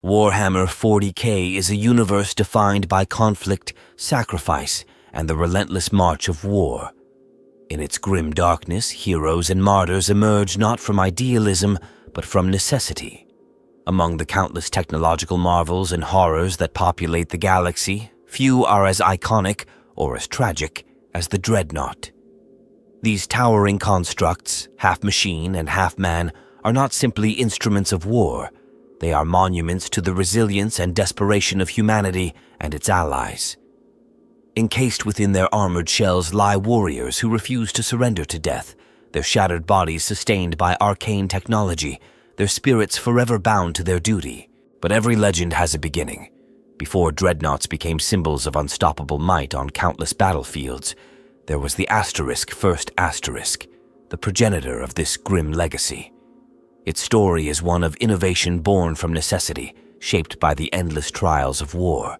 Warhammer 40k is a universe defined by conflict, sacrifice, and the relentless march of war. In its grim darkness, heroes and martyrs emerge not from idealism, but from necessity. Among the countless technological marvels and horrors that populate the galaxy, few are as iconic or as tragic as the Dreadnought. These towering constructs, half machine and half man, are not simply instruments of war. They are monuments to the resilience and desperation of humanity and its allies. Encased within their armored shells lie warriors who refuse to surrender to death, their shattered bodies sustained by arcane technology, their spirits forever bound to their duty. But every legend has a beginning. Before dreadnoughts became symbols of unstoppable might on countless battlefields, there was the First Asterisk, the progenitor of this grim legacy. Its story is one of innovation born from necessity, shaped by the endless trials of war.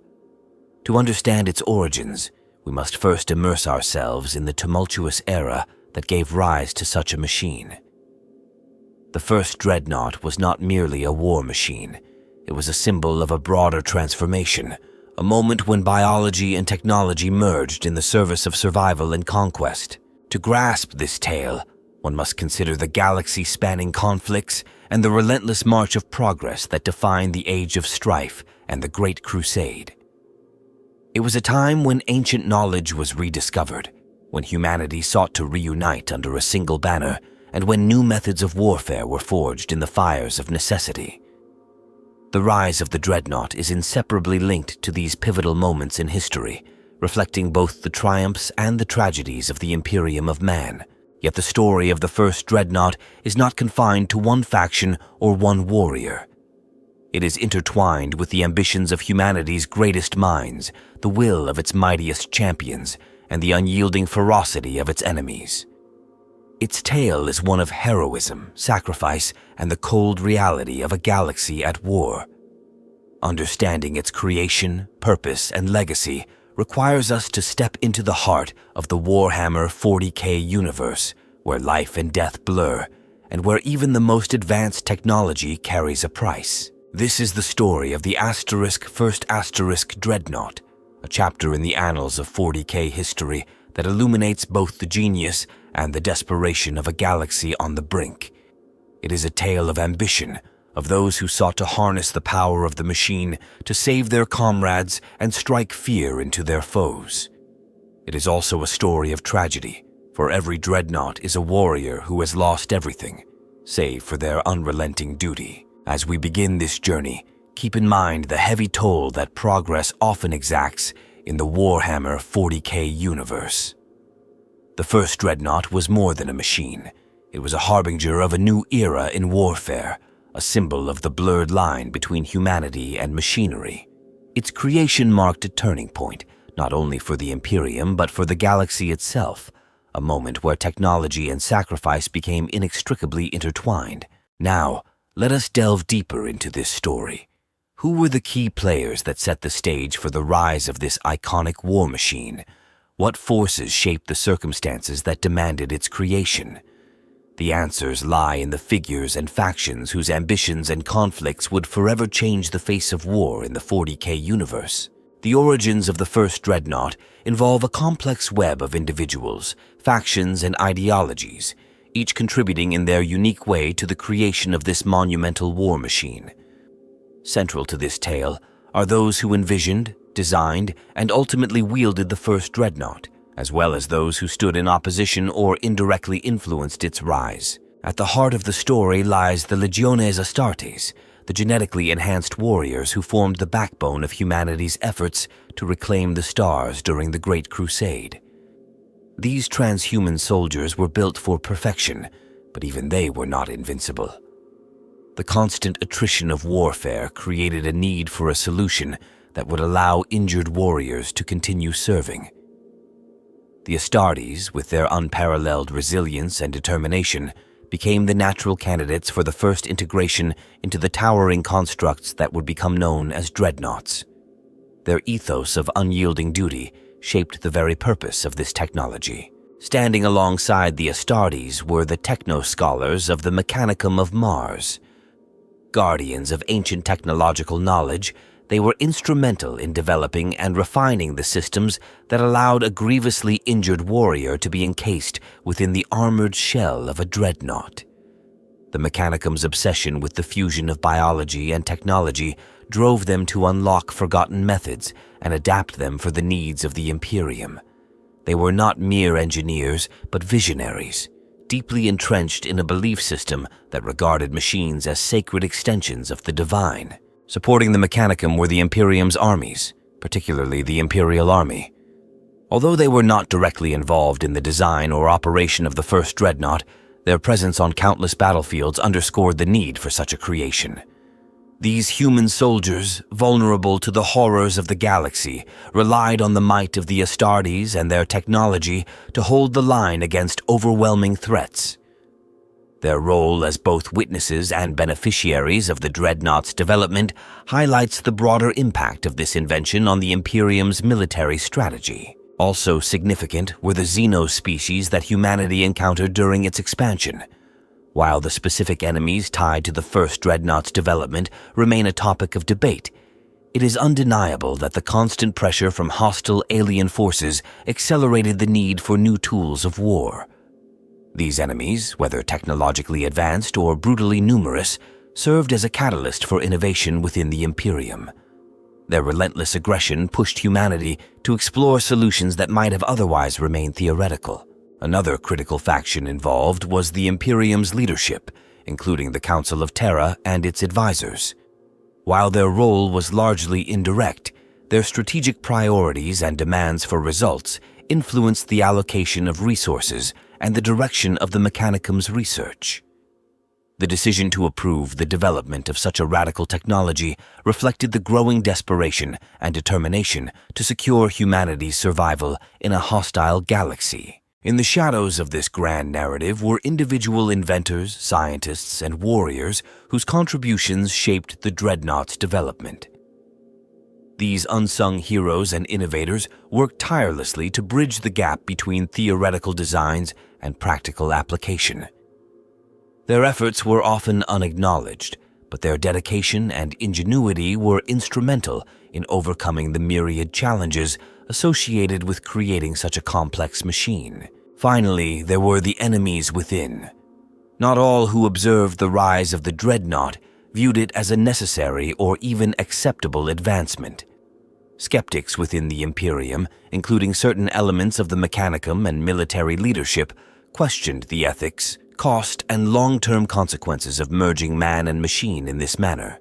To understand its origins, we must first immerse ourselves in the tumultuous era that gave rise to such a machine. The first Dreadnought was not merely a war machine. It was a symbol of a broader transformation, a moment when biology and technology merged in the service of survival and conquest. To grasp this tale, one must consider the galaxy-spanning conflicts and the relentless march of progress that defined the Age of Strife and the Great Crusade. It was a time when ancient knowledge was rediscovered, when humanity sought to reunite under a single banner, and when new methods of warfare were forged in the fires of necessity. The rise of the Dreadnought is inseparably linked to these pivotal moments in history, reflecting both the triumphs and the tragedies of the Imperium of man. Yet the story of the first Dreadnought is not confined to one faction or one warrior. It is intertwined with the ambitions of humanity's greatest minds, the will of its mightiest champions, and the unyielding ferocity of its enemies. Its tale is one of heroism, sacrifice, and the cold reality of a galaxy at war. Understanding its creation, purpose, and legacy requires us to step into the heart of the Warhammer 40k universe, where life and death blur, and where even the most advanced technology carries a price. This is the story of the First Asterisk Dreadnought, a chapter in the annals of 40k history that illuminates both the genius and the desperation of a galaxy on the brink. It is a tale of ambition, of those who sought to harness the power of the machine to save their comrades and strike fear into their foes. It is also a story of tragedy, for every dreadnought is a warrior who has lost everything, save for their unrelenting duty. As we begin this journey, keep in mind the heavy toll that progress often exacts in the Warhammer 40k universe. The first Dreadnought was more than a machine. It was a harbinger of a new era in warfare, a symbol of the blurred line between humanity and machinery. Its creation marked a turning point, not only for the Imperium but for the galaxy itself, a moment where technology and sacrifice became inextricably intertwined. Now, let us delve deeper into this story. Who were the key players that set the stage for the rise of this iconic war machine? What forces shaped the circumstances that demanded its creation? The answers lie in the figures and factions whose ambitions and conflicts would forever change the face of war in the 40k universe. The origins of the first Dreadnought involve a complex web of individuals, factions, and ideologies, each contributing in their unique way to the creation of this monumental war machine. Central to this tale are those who envisioned, designed, and ultimately wielded the first Dreadnought, as well as those who stood in opposition or indirectly influenced its rise. At the heart of the story lies the Legiones Astartes, the genetically enhanced warriors who formed the backbone of humanity's efforts to reclaim the stars during the Great Crusade. These transhuman soldiers were built for perfection, but even they were not invincible. The constant attrition of warfare created a need for a solution that would allow injured warriors to continue serving. The Astartes, with their unparalleled resilience and determination, became the natural candidates for the first integration into the towering constructs that would become known as dreadnoughts. Their ethos of unyielding duty shaped the very purpose of this technology. Standing alongside the Astartes were the techno-scholars of the Mechanicum of Mars. guardians of ancient technological knowledge, they were instrumental in developing and refining the systems that allowed a grievously injured warrior to be encased within the armored shell of a dreadnought. The Mechanicum's obsession with the fusion of biology and technology drove them to unlock forgotten methods and adapt them for the needs of the Imperium. They were not mere engineers, but visionaries, deeply entrenched in a belief system that regarded machines as sacred extensions of the divine. Supporting the Mechanicum were the Imperium's armies, particularly the Imperial Army. Although they were not directly involved in the design or operation of the first Dreadnought, their presence on countless battlefields underscored the need for such a creation. These human soldiers, vulnerable to the horrors of the galaxy, relied on the might of the Astartes and their technology to hold the line against overwhelming threats. Their role as both witnesses and beneficiaries of the Dreadnought's development highlights the broader impact of this invention on the Imperium's military strategy. Also significant were the Xeno species that humanity encountered during its expansion. While the specific enemies tied to the first Dreadnought's development remain a topic of debate, it is undeniable that the constant pressure from hostile alien forces accelerated the need for new tools of war. These enemies, whether technologically advanced or brutally numerous, served as a catalyst for innovation within the Imperium. Their relentless aggression pushed humanity to explore solutions that might have otherwise remained theoretical. Another critical faction involved was the Imperium's leadership, including the Council of Terra and its advisors. While their role was largely indirect, their strategic priorities and demands for results influenced the allocation of resources and the direction of the Mechanicum's research. The decision to approve the development of such a radical technology reflected the growing desperation and determination to secure humanity's survival in a hostile galaxy. In the shadows of this grand narrative were individual inventors, scientists, and warriors whose contributions shaped the Dreadnought's development. These unsung heroes and innovators worked tirelessly to bridge the gap between theoretical designs and practical application. Their efforts were often unacknowledged, but their dedication and ingenuity were instrumental in overcoming the myriad challenges associated with creating such a complex machine. Finally, there were the enemies within. Not all who observed the rise of the Dreadnought viewed it as a necessary or even acceptable advancement. Skeptics within the Imperium, including certain elements of the Mechanicum and military leadership, questioned the ethics, cost, and long-term consequences of merging man and machine in this manner.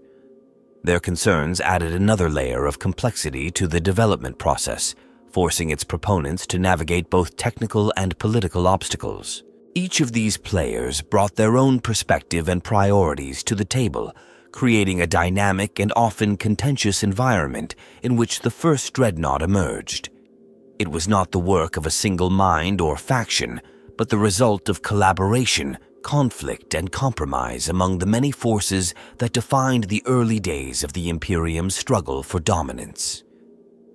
Their concerns added another layer of complexity to the development process, forcing its proponents to navigate both technical and political obstacles. Each of these players brought their own perspective and priorities to the table, creating a dynamic and often contentious environment in which the first Dreadnought emerged. It was not the work of a single mind or faction, but the result of collaboration, conflict, and compromise among the many forces that defined the early days of the Imperium's struggle for dominance.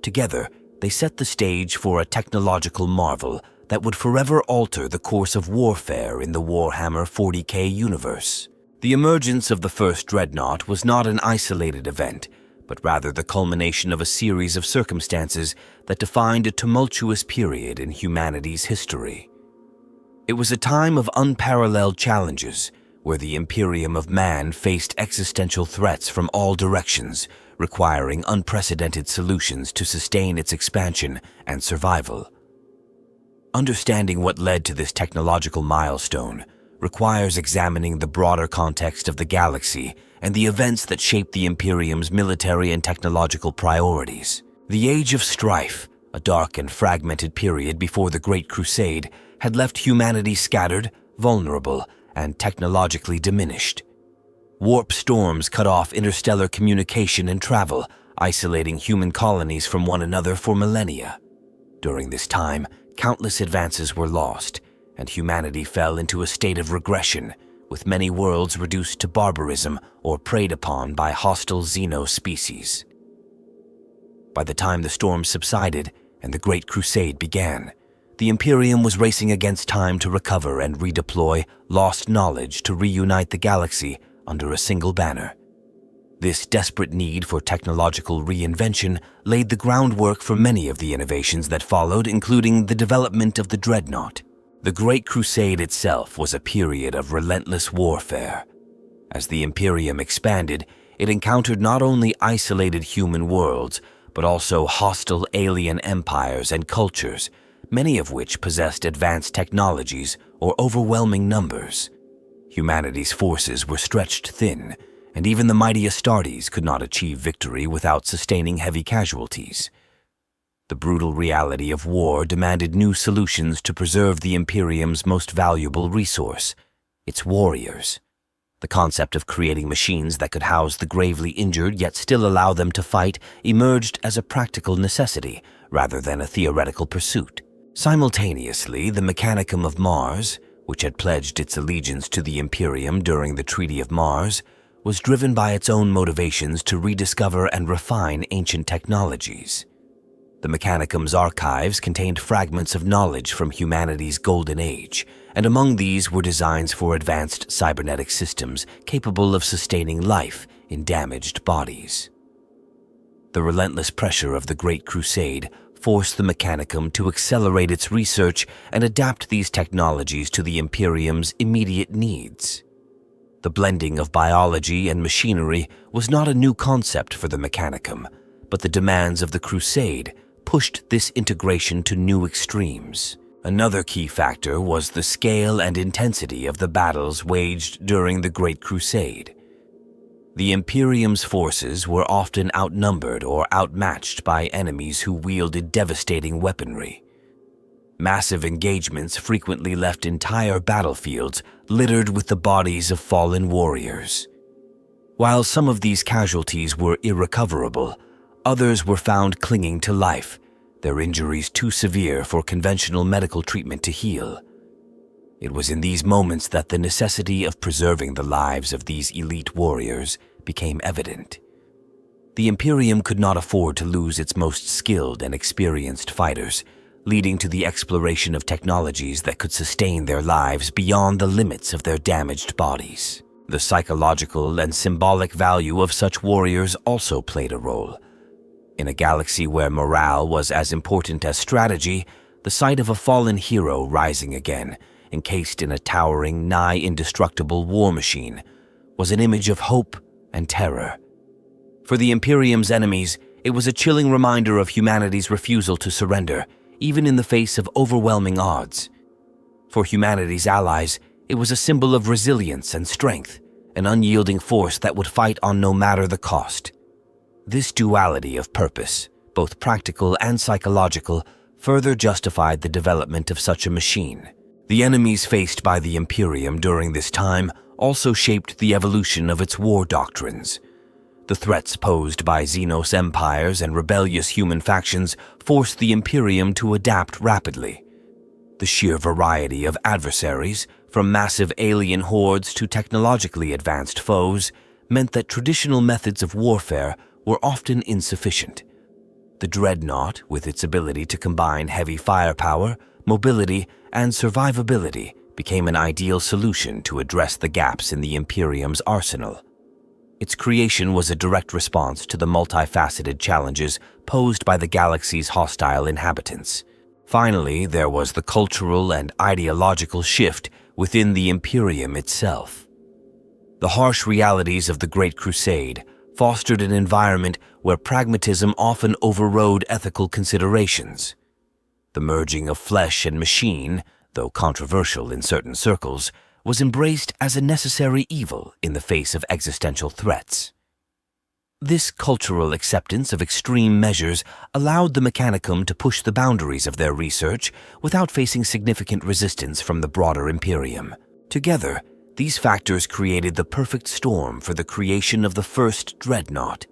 Together, they set the stage for a technological marvel that would forever alter the course of warfare in the Warhammer 40k universe. The emergence of the first Dreadnought was not an isolated event, but rather the culmination of a series of circumstances that defined a tumultuous period in humanity's history. It was a time of unparalleled challenges, where the Imperium of Man faced existential threats from all directions, requiring unprecedented solutions to sustain its expansion and survival. Understanding what led to this technological milestone requires examining the broader context of the galaxy and the events that shaped the Imperium's military and technological priorities. The Age of Strife, a dark and fragmented period before the Great Crusade, had left humanity scattered, vulnerable, and technologically diminished. Warp storms cut off interstellar communication and travel, isolating human colonies from one another for millennia. During this time, countless advances were lost, and humanity fell into a state of regression, with many worlds reduced to barbarism or preyed upon by hostile Xeno species. By the time the storm subsided and the Great Crusade began, the Imperium was racing against time to recover and redeploy lost knowledge to reunite the galaxy under a single banner. This desperate need for technological reinvention laid the groundwork for many of the innovations that followed, including the development of the Dreadnought. The Great Crusade itself was a period of relentless warfare. As the Imperium expanded, it encountered not only isolated human worlds, but also hostile alien empires and cultures, many of which possessed advanced technologies or overwhelming numbers. Humanity's forces were stretched thin, and even the mighty Astartes could not achieve victory without sustaining heavy casualties. The brutal reality of war demanded new solutions to preserve the Imperium's most valuable resource, its warriors. The concept of creating machines that could house the gravely injured yet still allow them to fight emerged as a practical necessity rather than a theoretical pursuit. Simultaneously, the Mechanicum of Mars, which had pledged its allegiance to the Imperium during the Treaty of Mars, was driven by its own motivations to rediscover and refine ancient technologies. The Mechanicum's archives contained fragments of knowledge from humanity's golden age, and among these were designs for advanced cybernetic systems capable of sustaining life in damaged bodies. The relentless pressure of the Great Crusade forced the Mechanicum to accelerate its research and adapt these technologies to the Imperium's immediate needs. The blending of biology and machinery was not a new concept for the Mechanicum, but the demands of the Crusade pushed this integration to new extremes. Another key factor was the scale and intensity of the battles waged during the Great Crusade. The Imperium's forces were often outnumbered or outmatched by enemies who wielded devastating weaponry. Massive engagements frequently left entire battlefields littered with the bodies of fallen warriors. While some of these casualties were irrecoverable, others were found clinging to life, their injuries too severe for conventional medical treatment to heal. It was in these moments that the necessity of preserving the lives of these elite warriors became evident. The Imperium could not afford to lose its most skilled and experienced fighters, leading to the exploration of technologies that could sustain their lives beyond the limits of their damaged bodies. The psychological and symbolic value of such warriors also played a role. In a galaxy where morale was as important as strategy, the sight of a fallen hero rising again, encased in a towering, nigh indestructible war machine, was an image of hope and terror. For the Imperium's enemies, it was a chilling reminder of humanity's refusal to surrender, even in the face of overwhelming odds. For humanity's allies, it was a symbol of resilience and strength, an unyielding force that would fight on no matter the cost. This duality of purpose, both practical and psychological, further justified the development of such a machine. The enemies faced by the Imperium during this time also shaped the evolution of its war doctrines. The threats posed by Xenos empires and rebellious human factions forced the Imperium to adapt rapidly. The sheer variety of adversaries, from massive alien hordes to technologically advanced foes, meant that traditional methods of warfare were often insufficient. The Dreadnought, with its ability to combine heavy firepower, mobility, and survivability, became an ideal solution to address the gaps in the Imperium's arsenal. Its creation was a direct response to the multifaceted challenges posed by the galaxy's hostile inhabitants. Finally, there was the cultural and ideological shift within the Imperium itself. The harsh realities of the Great Crusade fostered an environment where pragmatism often overrode ethical considerations. The merging of flesh and machine, though controversial in certain circles, was embraced as a necessary evil in the face of existential threats. This cultural acceptance of extreme measures allowed the Mechanicum to push the boundaries of their research without facing significant resistance from the broader Imperium. Together, these factors created the perfect storm for the creation of the first Dreadnought.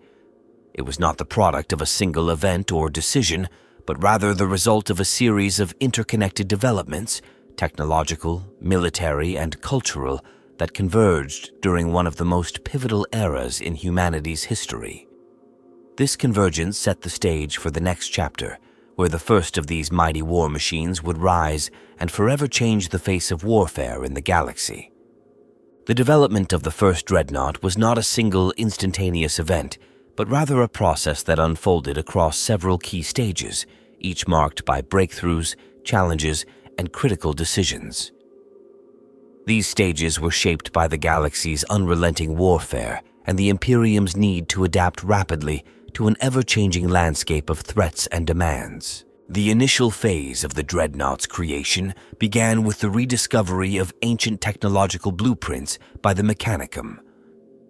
It was not the product of a single event or decision, but rather the result of a series of interconnected developments, technological, military, and cultural, that converged during one of the most pivotal eras in humanity's history. This convergence set the stage for the next chapter, where the first of these mighty war machines would rise and forever change the face of warfare in the galaxy. The development of the first Dreadnought was not a single instantaneous event, but rather a process that unfolded across several key stages, each marked by breakthroughs, challenges, and critical decisions. These stages were shaped by the galaxy's unrelenting warfare and the Imperium's need to adapt rapidly to an ever-changing landscape of threats and demands. The initial phase of the Dreadnought's creation began with the rediscovery of ancient technological blueprints by the Mechanicum.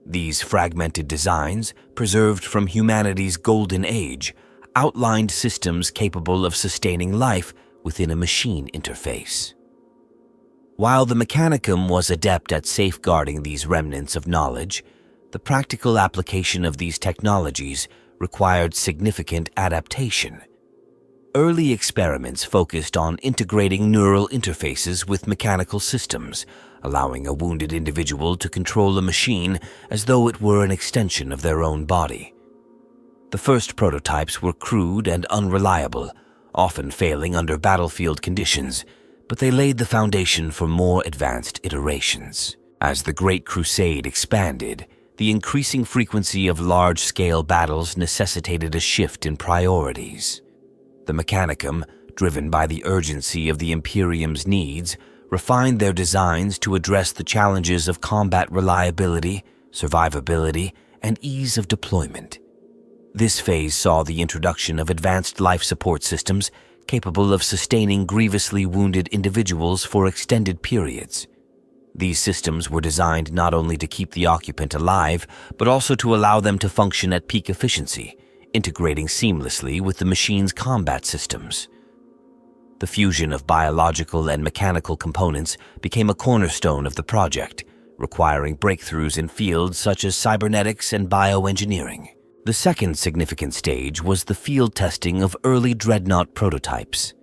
These fragmented designs, preserved from humanity's golden age, outlined systems capable of sustaining life within a machine interface. While the Mechanicum was adept at safeguarding these remnants of knowledge, the practical application of these technologies required significant adaptation. Early experiments focused on integrating neural interfaces with mechanical systems, allowing a wounded individual to control a machine as though it were an extension of their own body. The first prototypes were crude and unreliable, often failing under battlefield conditions, but they laid the foundation for more advanced iterations. As the Great Crusade expanded, the increasing frequency of large-scale battles necessitated a shift in priorities. The Mechanicum, driven by the urgency of the Imperium's needs, refined their designs to address the challenges of combat reliability, survivability, and ease of deployment. This phase saw the introduction of advanced life support systems capable of sustaining grievously wounded individuals for extended periods. These systems were designed not only to keep the occupant alive, but also to allow them to function at peak efficiency, integrating seamlessly with the machine's combat systems. The fusion of biological and mechanical components became a cornerstone of the project, requiring breakthroughs in fields such as cybernetics and bioengineering. The second significant stage was the field testing of early Dreadnought prototypes.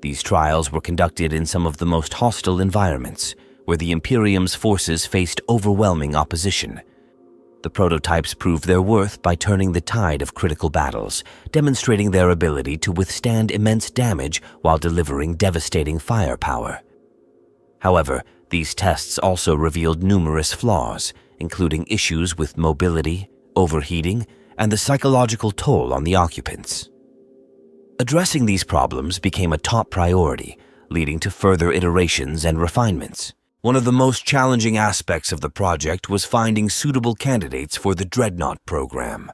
These trials were conducted in some of the most hostile environments, where the Imperium's forces faced overwhelming opposition. The prototypes proved their worth by turning the tide of critical battles, demonstrating their ability to withstand immense damage while delivering devastating firepower. However, these tests also revealed numerous flaws, including issues with mobility, overheating, and the psychological toll on the occupants. Addressing these problems became a top priority, leading to further iterations and refinements. One of the most challenging aspects of the project was finding suitable candidates for the Dreadnought program.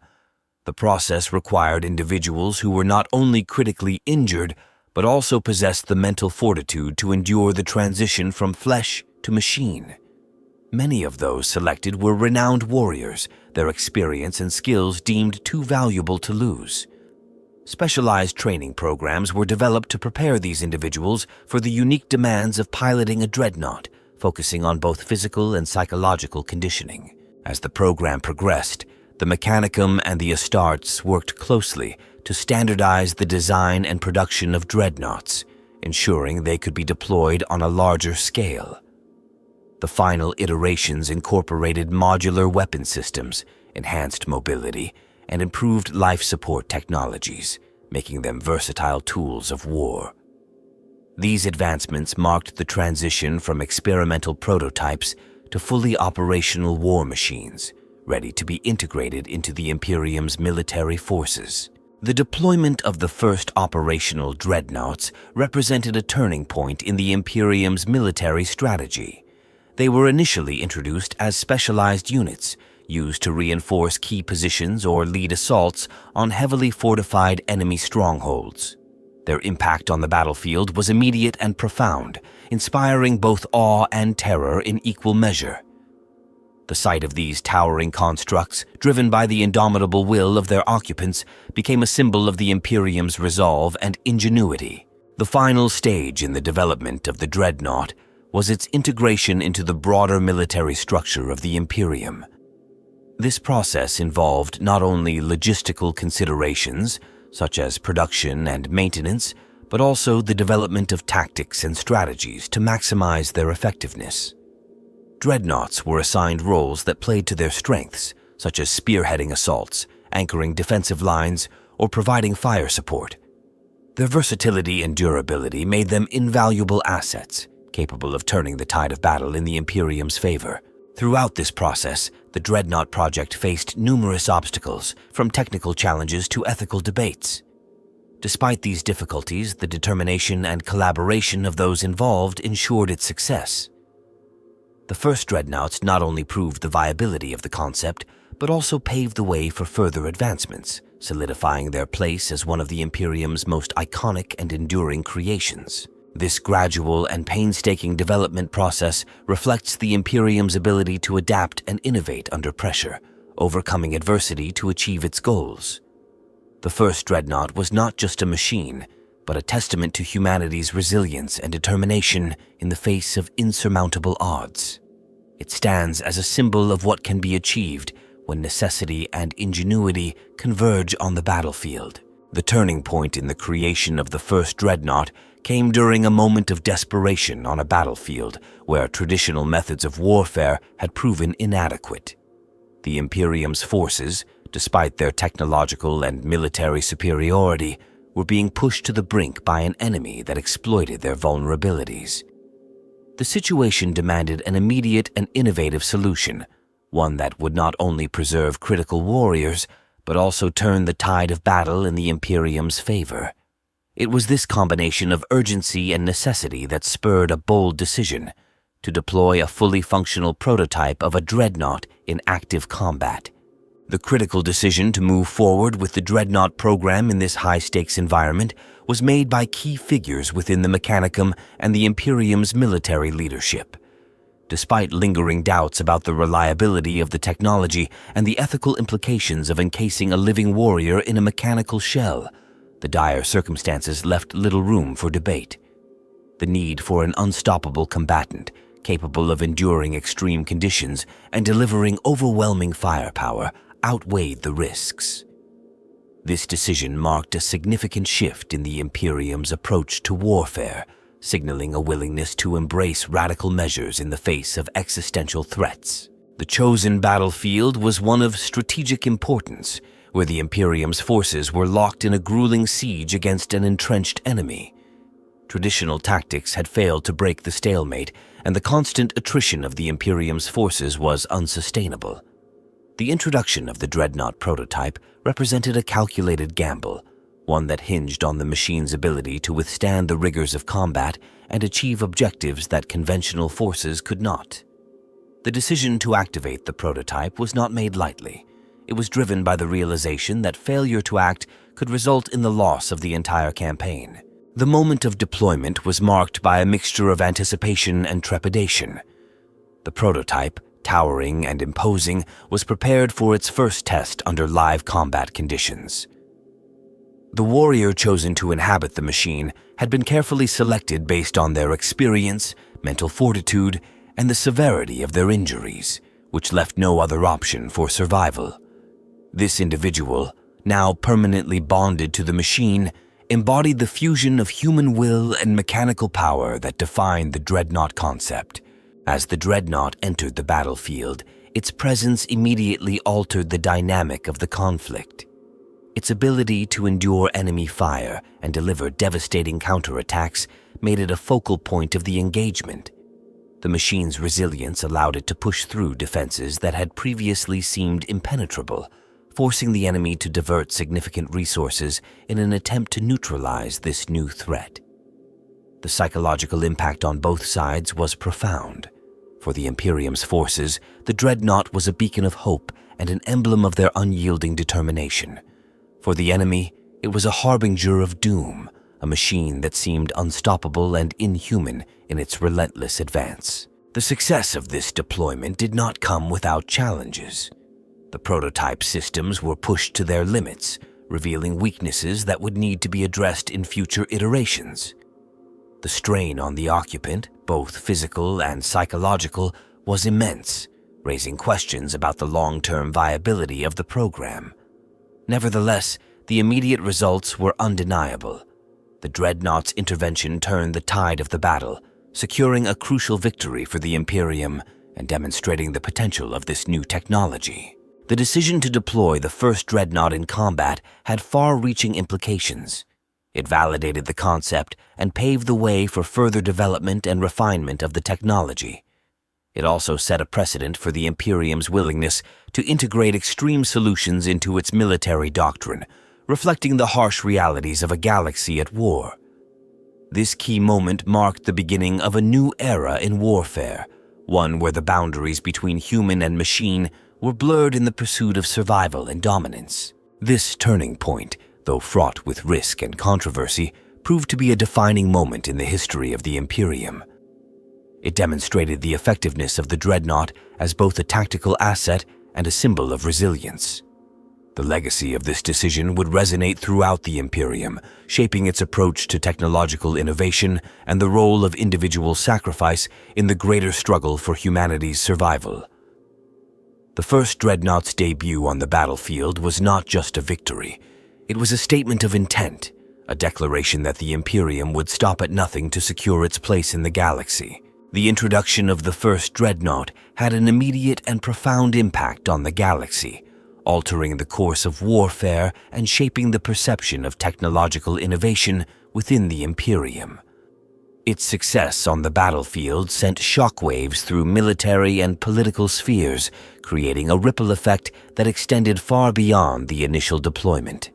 The process required individuals who were not only critically injured, but also possessed the mental fortitude to endure the transition from flesh to machine. Many of those selected were renowned warriors, their experience and skills deemed too valuable to lose. Specialized training programs were developed to prepare these individuals for the unique demands of piloting a Dreadnought, focusing on both physical and psychological conditioning. As the program progressed, the Mechanicum and the Astartes worked closely to standardize the design and production of Dreadnoughts, ensuring they could be deployed on a larger scale. The final iterations incorporated modular weapon systems, enhanced mobility, and improved life support technologies, making them versatile tools of war. These advancements marked the transition from experimental prototypes to fully operational war machines, ready to be integrated into the Imperium's military forces. The deployment of the first operational Dreadnoughts represented a turning point in the Imperium's military strategy. They were initially introduced as specialized units, used to reinforce key positions or lead assaults on heavily fortified enemy strongholds. Their impact on the battlefield was immediate and profound, inspiring both awe and terror in equal measure. The sight of these towering constructs, driven by the indomitable will of their occupants, became a symbol of the Imperium's resolve and ingenuity. The final stage in the development of the Dreadnought was its integration into the broader military structure of the Imperium. This process involved not only logistical considerations, such as production and maintenance, but also the development of tactics and strategies to maximize their effectiveness. Dreadnoughts were assigned roles that played to their strengths, such as spearheading assaults, anchoring defensive lines, or providing fire support. Their versatility and durability made them invaluable assets, capable of turning the tide of battle in the Imperium's favor. Throughout this process, the Dreadnought project faced numerous obstacles, from technical challenges to ethical debates. Despite these difficulties, the determination and collaboration of those involved ensured its success. The first Dreadnoughts not only proved the viability of the concept, but also paved the way for further advancements, solidifying their place as one of the Imperium's most iconic and enduring creations. This gradual and painstaking development process reflects the Imperium's ability to adapt and innovate under pressure, overcoming adversity to achieve its goals. The first Dreadnought was not just a machine, but a testament to humanity's resilience and determination in the face of insurmountable odds. It stands as a symbol of what can be achieved when necessity and ingenuity converge on the battlefield. The turning point in the creation of the first Dreadnought came during a moment of desperation on a battlefield where traditional methods of warfare had proven inadequate. The Imperium's forces, despite their technological and military superiority, were being pushed to the brink by an enemy that exploited their vulnerabilities. The situation demanded an immediate and innovative solution, one that would not only preserve critical warriors, but also turn the tide of battle in the Imperium's favor. It was this combination of urgency and necessity that spurred a bold decision to deploy a fully functional prototype of a Dreadnought in active combat. The critical decision to move forward with the Dreadnought program in this high-stakes environment was made by key figures within the Mechanicum and the Imperium's military leadership. Despite lingering doubts about the reliability of the technology and the ethical implications of encasing a living warrior in a mechanical shell, the dire circumstances left little room for debate. The need for an unstoppable combatant, capable of enduring extreme conditions and delivering overwhelming firepower, outweighed the risks. This decision marked a significant shift in the Imperium's approach to warfare, signaling a willingness to embrace radical measures in the face of existential threats. The chosen battlefield was one of strategic importance, where the Imperium's forces were locked in a grueling siege against an entrenched enemy. Traditional tactics had failed to break the stalemate, and the constant attrition of the Imperium's forces was unsustainable. The introduction of the Dreadnought prototype represented a calculated gamble, one that hinged on the machine's ability to withstand the rigors of combat and achieve objectives that conventional forces could not. The decision to activate the prototype was not made lightly. It was driven by the realization that failure to act could result in the loss of the entire campaign. The moment of deployment was marked by a mixture of anticipation and trepidation. The prototype, towering and imposing, was prepared for its first test under live combat conditions. The warrior chosen to inhabit the machine had been carefully selected based on their experience, mental fortitude, and the severity of their injuries, which left no other option for survival. This individual, now permanently bonded to the machine, embodied the fusion of human will and mechanical power that defined the Dreadnought concept. As the Dreadnought entered the battlefield, its presence immediately altered the dynamic of the conflict. Its ability to endure enemy fire and deliver devastating counterattacks made it a focal point of the engagement. The machine's resilience allowed it to push through defenses that had previously seemed impenetrable, forcing the enemy to divert significant resources in an attempt to neutralize this new threat. The psychological impact on both sides was profound. For the Imperium's forces, the Dreadnought was a beacon of hope and an emblem of their unyielding determination. For the enemy, it was a harbinger of doom, a machine that seemed unstoppable and inhuman in its relentless advance. The success of this deployment did not come without challenges. The prototype systems were pushed to their limits, revealing weaknesses that would need to be addressed in future iterations. The strain on the occupant, both physical and psychological, was immense, raising questions about the long-term viability of the program. Nevertheless, the immediate results were undeniable. The Dreadnought's intervention turned the tide of the battle, securing a crucial victory for the Imperium and demonstrating the potential of this new technology. The decision to deploy the first Dreadnought in combat had far-reaching implications. It validated the concept and paved the way for further development and refinement of the technology. It also set a precedent for the Imperium's willingness to integrate extreme solutions into its military doctrine, reflecting the harsh realities of a galaxy at war. This key moment marked the beginning of a new era in warfare, one where the boundaries between human and machine were blurred in the pursuit of survival and dominance. This turning point, though fraught with risk and controversy, proved to be a defining moment in the history of the Imperium. It demonstrated the effectiveness of the Dreadnought as both a tactical asset and a symbol of resilience. The legacy of this decision would resonate throughout the Imperium, shaping its approach to technological innovation and the role of individual sacrifice in the greater struggle for humanity's survival. The first Dreadnought's debut on the battlefield was not just a victory. It was a statement of intent, a declaration that the Imperium would stop at nothing to secure its place in the galaxy. The introduction of the first Dreadnought had an immediate and profound impact on the galaxy, altering the course of warfare and shaping the perception of technological innovation within the Imperium. Its success on the battlefield sent shockwaves through military and political spheres, creating a ripple effect that extended far beyond the initial deployment.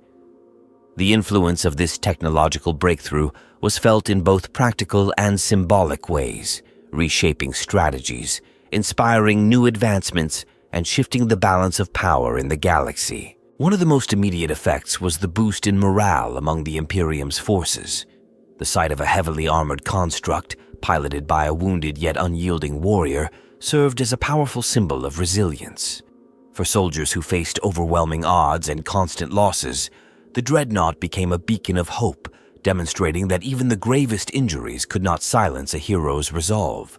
The influence of this technological breakthrough was felt in both practical and symbolic ways, reshaping strategies, inspiring new advancements, and shifting the balance of power in the galaxy. One of the most immediate effects was the boost in morale among the Imperium's forces. The sight of a heavily armored construct, piloted by a wounded yet unyielding warrior, served as a powerful symbol of resilience. For soldiers who faced overwhelming odds and constant losses, the Dreadnought became a beacon of hope, demonstrating that even the gravest injuries could not silence a hero's resolve.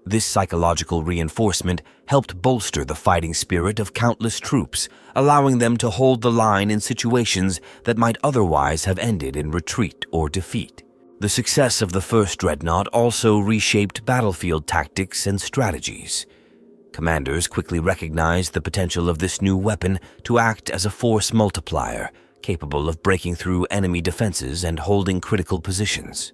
This psychological reinforcement helped bolster the fighting spirit of countless troops, allowing them to hold the line in situations that might otherwise have ended in retreat or defeat. The success of the first Dreadnought also reshaped battlefield tactics and strategies. Commanders quickly recognized the potential of this new weapon to act as a force multiplier, capable of breaking through enemy defenses and holding critical positions.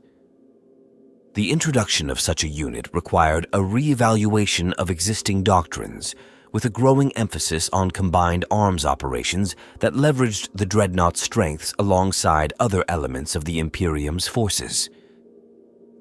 The introduction of such a unit required a re-evaluation of existing doctrines, with a growing emphasis on combined arms operations that leveraged the Dreadnought's strengths alongside other elements of the Imperium's forces.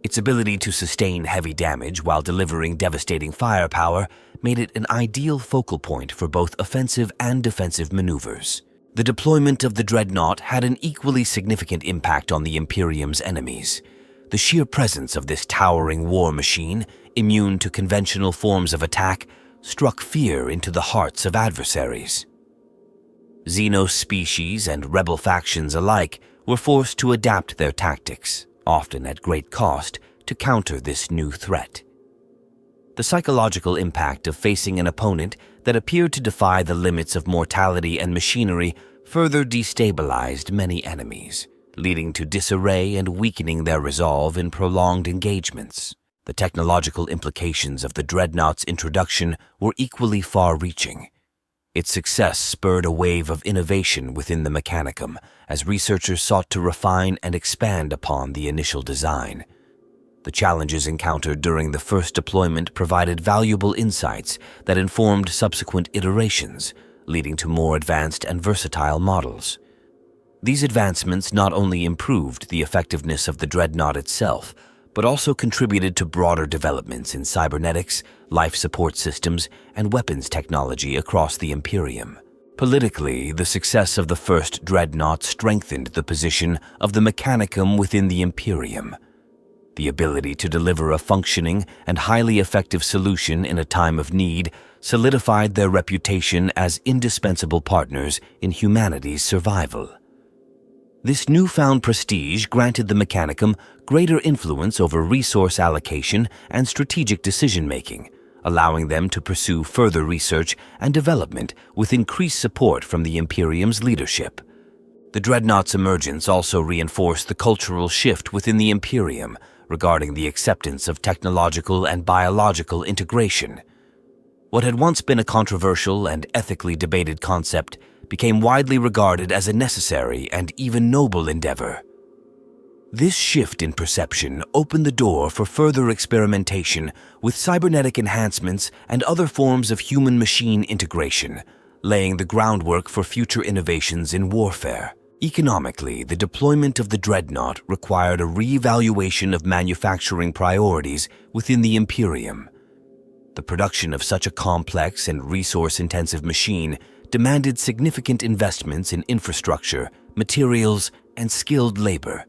Its ability to sustain heavy damage while delivering devastating firepower made it an ideal focal point for both offensive and defensive maneuvers. The deployment of the Dreadnought had an equally significant impact on the Imperium's enemies. The sheer presence of this towering war machine, immune to conventional forms of attack, struck fear into the hearts of adversaries. Xenos species and rebel factions alike were forced to adapt their tactics, often at great cost, to counter this new threat. The psychological impact of facing an opponent that appeared to defy the limits of mortality and machinery further destabilized many enemies, leading to disarray and weakening their resolve in prolonged engagements. The technological implications of the Dreadnought's introduction were equally far-reaching. Its success spurred a wave of innovation within the Mechanicum as researchers sought to refine and expand upon the initial design. The challenges encountered during the first deployment provided valuable insights that informed subsequent iterations, leading to more advanced and versatile models. These advancements not only improved the effectiveness of the Dreadnought itself, but also contributed to broader developments in cybernetics, life support systems, and weapons technology across the Imperium. Politically, the success of the first Dreadnought strengthened the position of the Mechanicum within the Imperium. The ability to deliver a functioning and highly effective solution in a time of need solidified their reputation as indispensable partners in humanity's survival. This newfound prestige granted the Mechanicum greater influence over resource allocation and strategic decision-making, allowing them to pursue further research and development with increased support from the Imperium's leadership. The Dreadnought's emergence also reinforced the cultural shift within the Imperium regarding the acceptance of technological and biological integration. What had once been a controversial and ethically debated concept became widely regarded as a necessary and even noble endeavor. This shift in perception opened the door for further experimentation with cybernetic enhancements and other forms of human-machine integration, laying the groundwork for future innovations in warfare. Economically, the deployment of the Dreadnought required a re-evaluation of manufacturing priorities within the Imperium. The production of such a complex and resource-intensive machine demanded significant investments in infrastructure, materials, and skilled labor.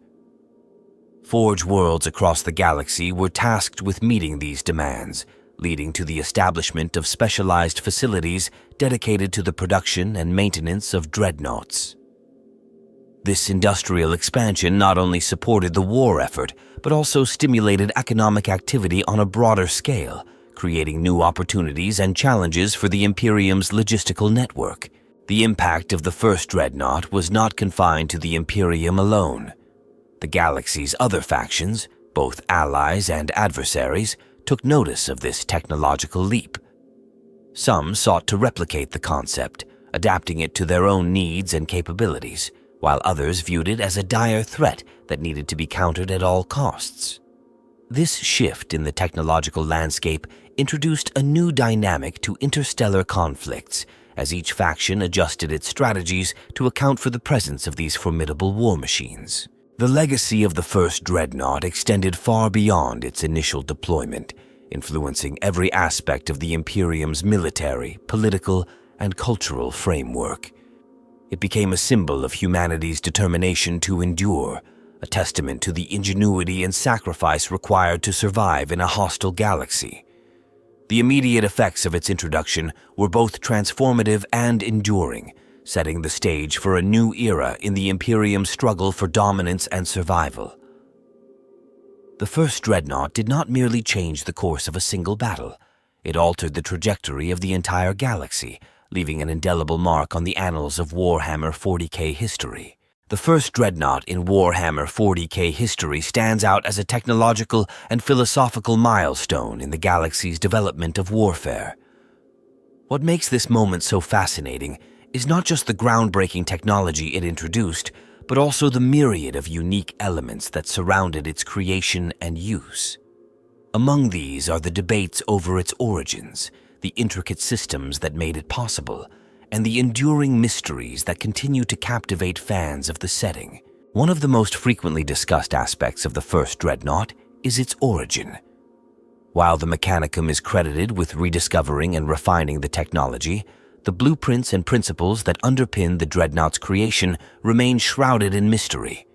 Forge worlds across the galaxy were tasked with meeting these demands, leading to the establishment of specialized facilities dedicated to the production and maintenance of dreadnoughts. This industrial expansion not only supported the war effort, but also stimulated economic activity on a broader scale, creating new opportunities and challenges for the Imperium's logistical network. The impact of the first Dreadnought was not confined to the Imperium alone. The galaxy's other factions, both allies and adversaries, took notice of this technological leap. Some sought to replicate the concept, adapting it to their own needs and capabilities, while others viewed it as a dire threat that needed to be countered at all costs. This shift in the technological landscape introduced a new dynamic to interstellar conflicts, as each faction adjusted its strategies to account for the presence of these formidable war machines. The legacy of the first Dreadnought extended far beyond its initial deployment, influencing every aspect of the Imperium's military, political, and cultural framework. It became a symbol of humanity's determination to endure, a testament to the ingenuity and sacrifice required to survive in a hostile galaxy. The immediate effects of its introduction were both transformative and enduring, setting the stage for a new era in the Imperium's struggle for dominance and survival. The first Dreadnought did not merely change the course of a single battle. It altered the trajectory of the entire galaxy, leaving an indelible mark on the annals of Warhammer 40k history. The first Dreadnought in Warhammer 40k history stands out as a technological and philosophical milestone in the galaxy's development of warfare. What makes this moment so fascinating is not just the groundbreaking technology it introduced, but also the myriad of unique elements that surrounded its creation and use. Among these are the debates over its origins, the intricate systems that made it possible, and the enduring mysteries that continue to captivate fans of the setting. One of the most frequently discussed aspects of the first Dreadnought is its origin. While the Mechanicum is credited with rediscovering and refining the technology, the blueprints and principles that underpin the Dreadnought's creation remain shrouded in mystery.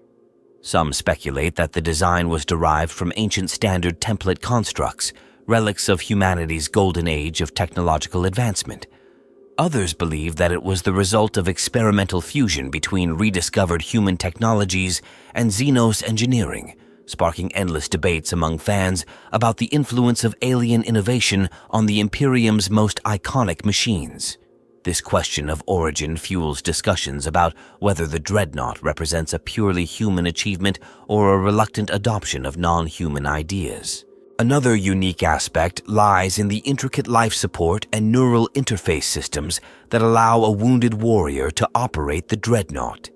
Some speculate that the design was derived from ancient standard template constructs, relics of humanity's golden age of technological advancement. Others believe that it was the result of experimental fusion between rediscovered human technologies and Xenos engineering, sparking endless debates among fans about the influence of alien innovation on the Imperium's most iconic machines. This question of origin fuels discussions about whether the Dreadnought represents a purely human achievement or a reluctant adoption of non-human ideas. Another unique aspect lies in the intricate life support and neural interface systems that allow a wounded warrior to operate the Dreadnought.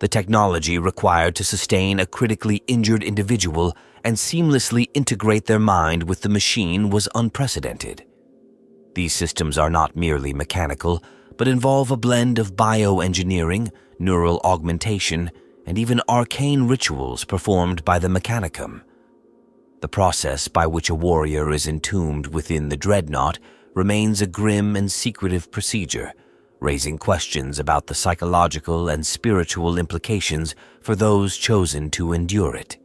The technology required to sustain a critically injured individual and seamlessly integrate their mind with the machine was unprecedented. These systems are not merely mechanical, but involve a blend of bioengineering, neural augmentation, and even arcane rituals performed by the Mechanicum. The process by which a warrior is entombed within the Dreadnought remains a grim and secretive procedure, raising questions about the psychological and spiritual implications for those chosen to endure it.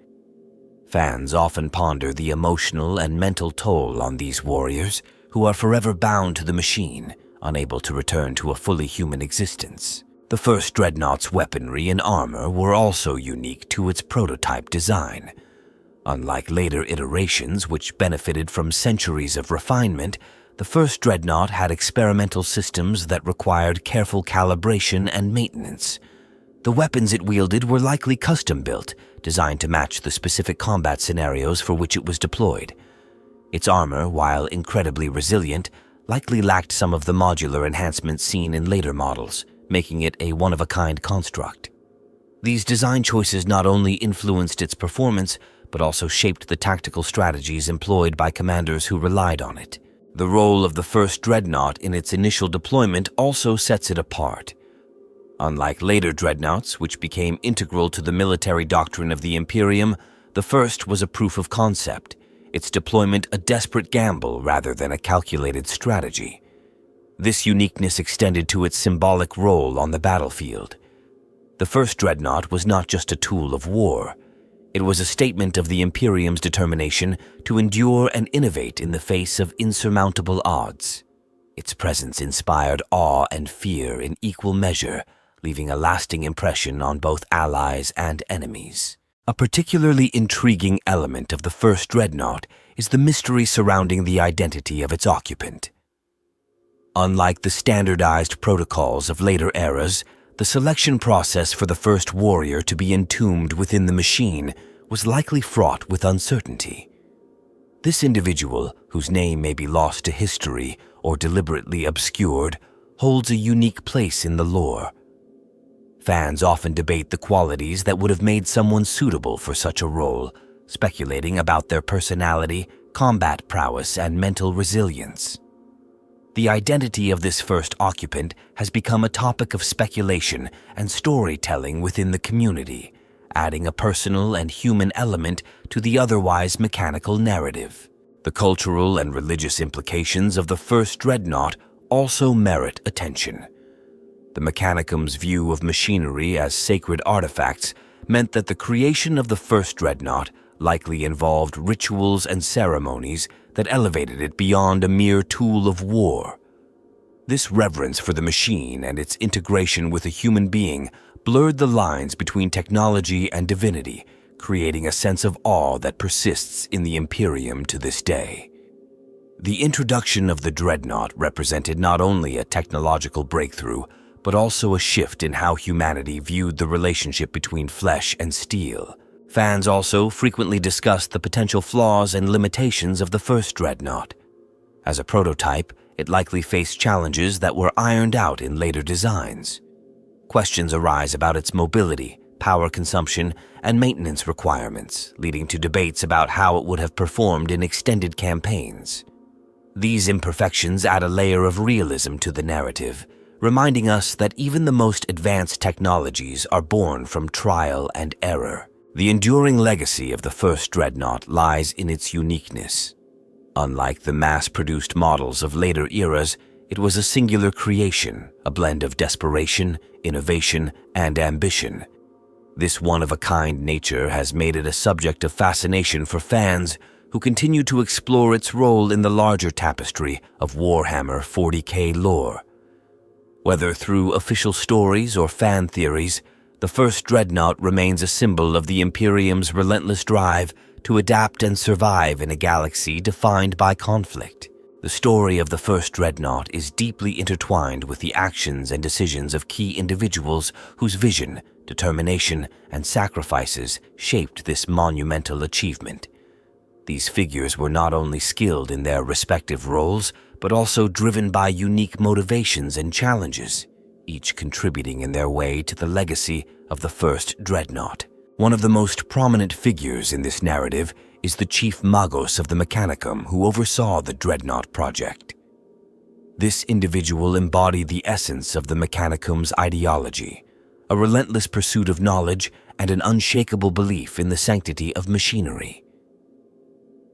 Fans often ponder the emotional and mental toll on these warriors, who are forever bound to the machine, unable to return to a fully human existence. The first Dreadnought's weaponry and armor were also unique to its prototype design. Unlike later iterations, which benefited from centuries of refinement, the first Dreadnought had experimental systems that required careful calibration and maintenance. The weapons it wielded were likely custom-built, designed to match the specific combat scenarios for which it was deployed. Its armor, while incredibly resilient, likely lacked some of the modular enhancements seen in later models, making it a one-of-a-kind construct. These design choices not only influenced its performance, but also shaped the tactical strategies employed by commanders who relied on it. The role of the first Dreadnought in its initial deployment also sets it apart. Unlike later Dreadnoughts, which became integral to the military doctrine of the Imperium, the first was a proof of concept, its deployment a desperate gamble rather than a calculated strategy. This uniqueness extended to its symbolic role on the battlefield. The first Dreadnought was not just a tool of war. It was a statement of the Imperium's determination to endure and innovate in the face of insurmountable odds. Its presence inspired awe and fear in equal measure, leaving a lasting impression on both allies and enemies. A particularly intriguing element of the first Dreadnought is the mystery surrounding the identity of its occupant. Unlike the standardized protocols of later eras, the selection process for the first warrior to be entombed within the machine was likely fraught with uncertainty. This individual, whose name may be lost to history or deliberately obscured, holds a unique place in the lore. Fans often debate the qualities that would have made someone suitable for such a role, speculating about their personality, combat prowess, and mental resilience. The identity of this first occupant has become a topic of speculation and storytelling within the community, adding a personal and human element to the otherwise mechanical narrative. The cultural and religious implications of the first Dreadnought also merit attention. The Mechanicum's view of machinery as sacred artifacts meant that the creation of the first Dreadnought likely involved rituals and ceremonies that elevated it beyond a mere tool of war. This reverence for the machine and its integration with a human being blurred the lines between technology and divinity, creating a sense of awe that persists in the Imperium to this day. The introduction of the Dreadnought represented not only a technological breakthrough, but also a shift in how humanity viewed the relationship between flesh and steel. Fans also frequently discussed the potential flaws and limitations of the first Dreadnought. As a prototype, it likely faced challenges that were ironed out in later designs. Questions arise about its mobility, power consumption, and maintenance requirements, leading to debates about how it would have performed in extended campaigns. These imperfections add a layer of realism to the narrative, reminding us that even the most advanced technologies are born from trial and error. The enduring legacy of the first Dreadnought lies in its uniqueness. Unlike the mass-produced models of later eras, it was a singular creation, a blend of desperation, innovation, and ambition. This one-of-a-kind nature has made it a subject of fascination for fans who continue to explore its role in the larger tapestry of Warhammer 40k lore. Whether through official stories or fan theories, the first Dreadnought remains a symbol of the Imperium's relentless drive to adapt and survive in a galaxy defined by conflict. The story of the first Dreadnought is deeply intertwined with the actions and decisions of key individuals whose vision, determination, and sacrifices shaped this monumental achievement. These figures were not only skilled in their respective roles, but also driven by unique motivations and challenges, each contributing in their way to the legacy of the first Dreadnought. One of the most prominent figures in this narrative is the Chief Magos of the Mechanicum who oversaw the Dreadnought project. This individual embodied the essence of the Mechanicum's ideology, a relentless pursuit of knowledge and an unshakable belief in the sanctity of machinery.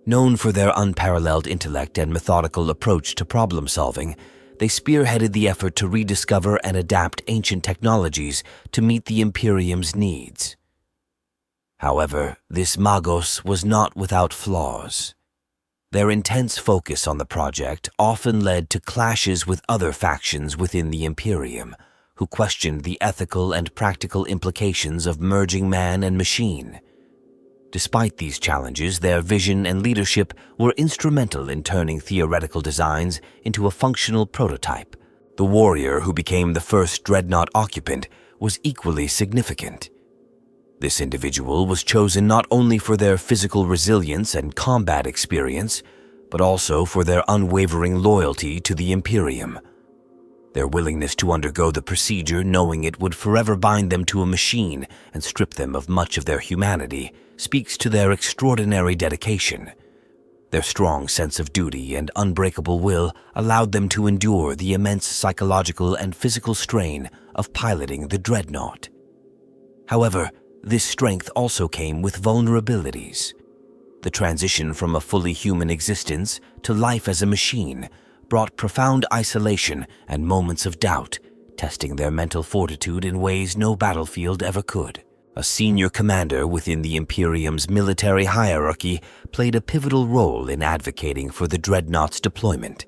Known for their unparalleled intellect and methodical approach to problem-solving, they spearheaded the effort to rediscover and adapt ancient technologies to meet the Imperium's needs. However, this Magos was not without flaws. Their intense focus on the project often led to clashes with other factions within the Imperium, who questioned the ethical and practical implications of merging man and machine. Despite these challenges, their vision and leadership were instrumental in turning theoretical designs into a functional prototype. The warrior who became the first Dreadnought occupant was equally significant. This individual was chosen not only for their physical resilience and combat experience, but also for their unwavering loyalty to the Imperium. Their willingness to undergo the procedure, knowing it would forever bind them to a machine and strip them of much of their humanity, speaks to their extraordinary dedication. Their strong sense of duty and unbreakable will allowed them to endure the immense psychological and physical strain of piloting the Dreadnought. However, this strength also came with vulnerabilities. The transition from a fully human existence to life as a machine brought profound isolation and moments of doubt, testing their mental fortitude in ways no battlefield ever could. A senior commander within the Imperium's military hierarchy played a pivotal role in advocating for the Dreadnought's deployment.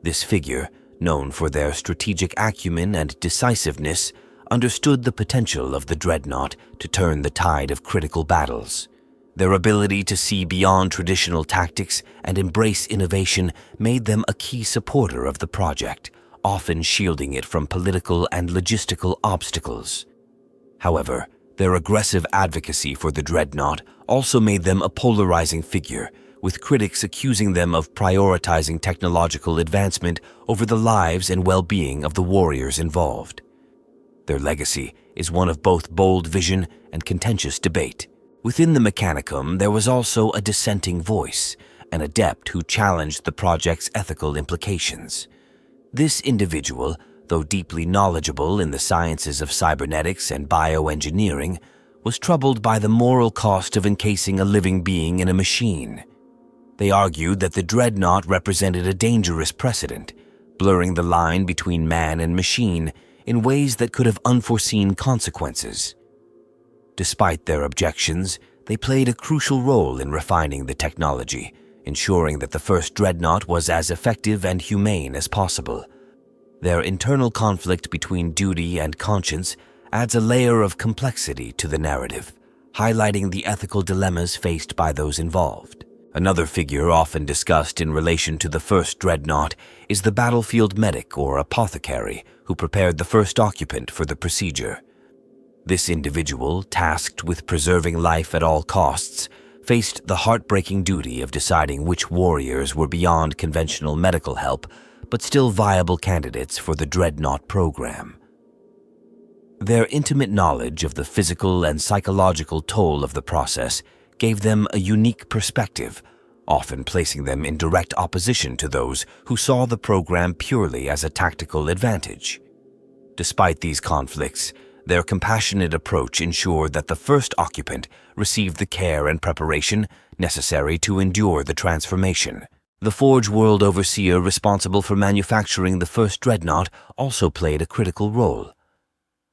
This figure, known for their strategic acumen and decisiveness, understood the potential of the Dreadnought to turn the tide of critical battles. Their ability to see beyond traditional tactics and embrace innovation made them a key supporter of the project, often shielding it from political and logistical obstacles. However, their aggressive advocacy for the Dreadnought also made them a polarizing figure, with critics accusing them of prioritizing technological advancement over the lives and well-being of the warriors involved. Their legacy is one of both bold vision and contentious debate. Within the Mechanicum, there was also a dissenting voice, an adept who challenged the project's ethical implications. This individual, though deeply knowledgeable in the sciences of cybernetics and bioengineering, was troubled by the moral cost of encasing a living being in a machine. They argued that the Dreadnought represented a dangerous precedent, blurring the line between man and machine in ways that could have unforeseen consequences. Despite their objections, they played a crucial role in refining the technology, ensuring that the first Dreadnought was as effective and humane as possible. Their internal conflict between duty and conscience adds a layer of complexity to the narrative, highlighting the ethical dilemmas faced by those involved. Another figure often discussed in relation to the first Dreadnought is the battlefield medic or apothecary who prepared the first occupant for the procedure. This individual, tasked with preserving life at all costs, faced the heartbreaking duty of deciding which warriors were beyond conventional medical help, but still viable candidates for the Dreadnought program. Their intimate knowledge of the physical and psychological toll of the process gave them a unique perspective, often placing them in direct opposition to those who saw the program purely as a tactical advantage. Despite these conflicts, their compassionate approach ensured that the first occupant received the care and preparation necessary to endure the transformation. The Forge World Overseer responsible for manufacturing the first Dreadnought also played a critical role.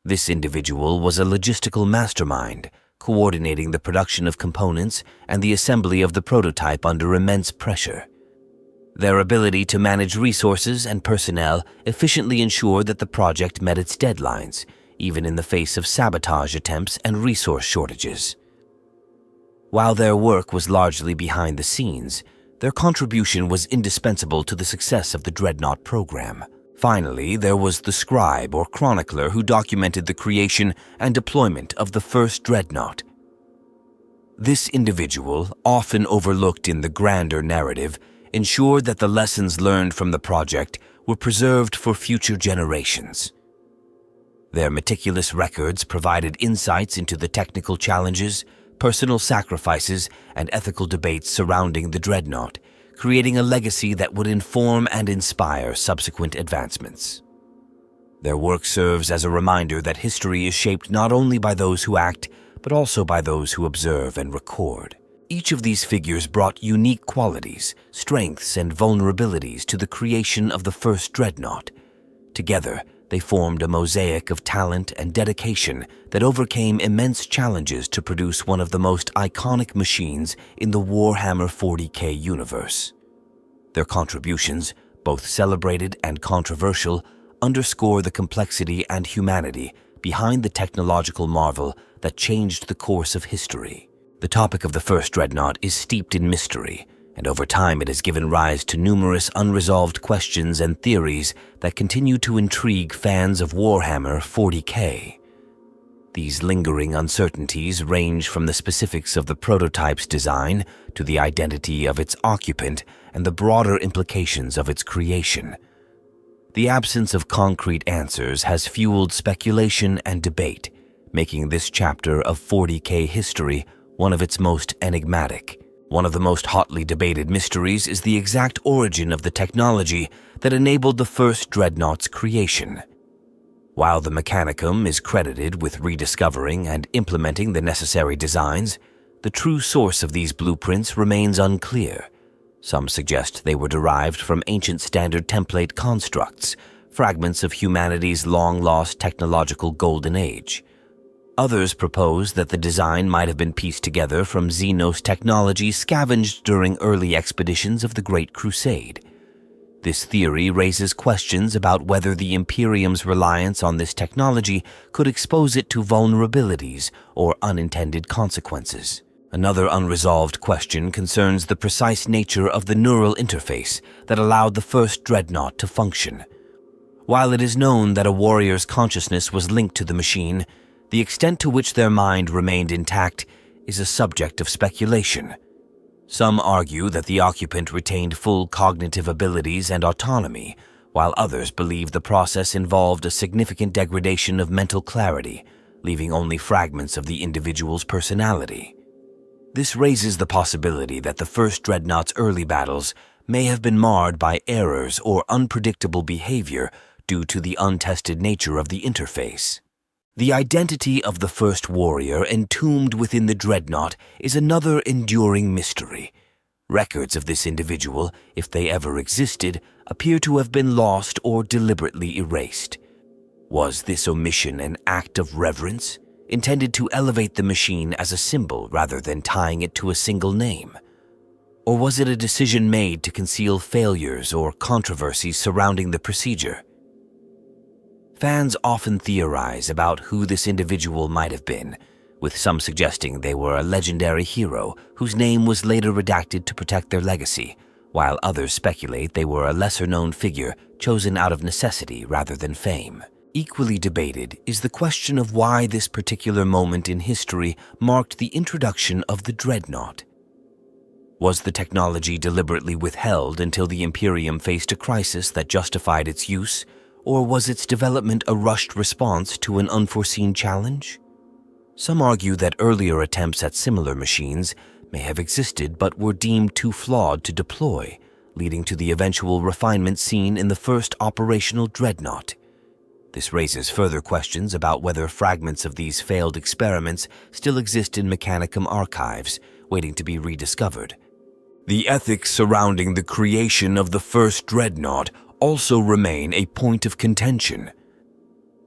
This individual was a logistical mastermind, coordinating the production of components and the assembly of the prototype under immense pressure. Their ability to manage resources and personnel efficiently ensured that the project met its deadlines, even in the face of sabotage attempts and resource shortages. While their work was largely behind the scenes, their contribution was indispensable to the success of the Dreadnought program. Finally, there was the scribe or chronicler who documented the creation and deployment of the first Dreadnought. This individual, often overlooked in the grander narrative, ensured that the lessons learned from the project were preserved for future generations. Their meticulous records provided insights into the technical challenges, personal sacrifices, and ethical debates surrounding the Dreadnought, creating a legacy that would inform and inspire subsequent advancements. Their work serves as a reminder that history is shaped not only by those who act, but also by those who observe and record. Each of these figures brought unique qualities, strengths, and vulnerabilities to the creation of the first Dreadnought. Together, they formed a mosaic of talent and dedication that overcame immense challenges to produce one of the most iconic machines in the Warhammer 40k universe. Their contributions, both celebrated and controversial, underscore the complexity and humanity behind the technological marvel that changed the course of history. The topic of the first Dreadnought is steeped in mystery, and over time it has given rise to numerous unresolved questions and theories that continue to intrigue fans of Warhammer 40k. These lingering uncertainties range from the specifics of the prototype's design to the identity of its occupant and the broader implications of its creation. The absence of concrete answers has fueled speculation and debate, making this chapter of 40k history one of its most enigmatic. One of the most hotly debated mysteries is the exact origin of the technology that enabled the first Dreadnought's creation. While the Mechanicum is credited with rediscovering and implementing the necessary designs, the true source of these blueprints remains unclear. Some suggest they were derived from ancient standard template constructs, fragments of humanity's long-lost technological golden age. Others propose that the design might have been pieced together from Xenos technology scavenged during early expeditions of the Great Crusade. This theory raises questions about whether the Imperium's reliance on this technology could expose it to vulnerabilities or unintended consequences. Another unresolved question concerns the precise nature of the neural interface that allowed the first Dreadnought to function. While it is known that a warrior's consciousness was linked to the machine, the extent to which their mind remained intact is a subject of speculation. Some argue that the occupant retained full cognitive abilities and autonomy, while others believe the process involved a significant degradation of mental clarity, leaving only fragments of the individual's personality. This raises the possibility that the first Dreadnought's early battles may have been marred by errors or unpredictable behavior due to the untested nature of the interface. The identity of the first warrior entombed within the Dreadnought is another enduring mystery. Records of this individual, if they ever existed, appear to have been lost or deliberately erased. Was this omission an act of reverence, intended to elevate the machine as a symbol rather than tying it to a single name? Or was it a decision made to conceal failures or controversies surrounding the procedure? Fans often theorize about who this individual might have been, with some suggesting they were a legendary hero whose name was later redacted to protect their legacy, while others speculate they were a lesser-known figure chosen out of necessity rather than fame. Equally debated is the question of why this particular moment in history marked the introduction of the Dreadnought. Was the technology deliberately withheld until the Imperium faced a crisis that justified its use, or was its development a rushed response to an unforeseen challenge? Some argue that earlier attempts at similar machines may have existed but were deemed too flawed to deploy, leading to the eventual refinement seen in the first operational Dreadnought. This raises further questions about whether fragments of these failed experiments still exist in Mechanicum archives, waiting to be rediscovered. The ethics surrounding the creation of the first Dreadnought also remain a point of contention.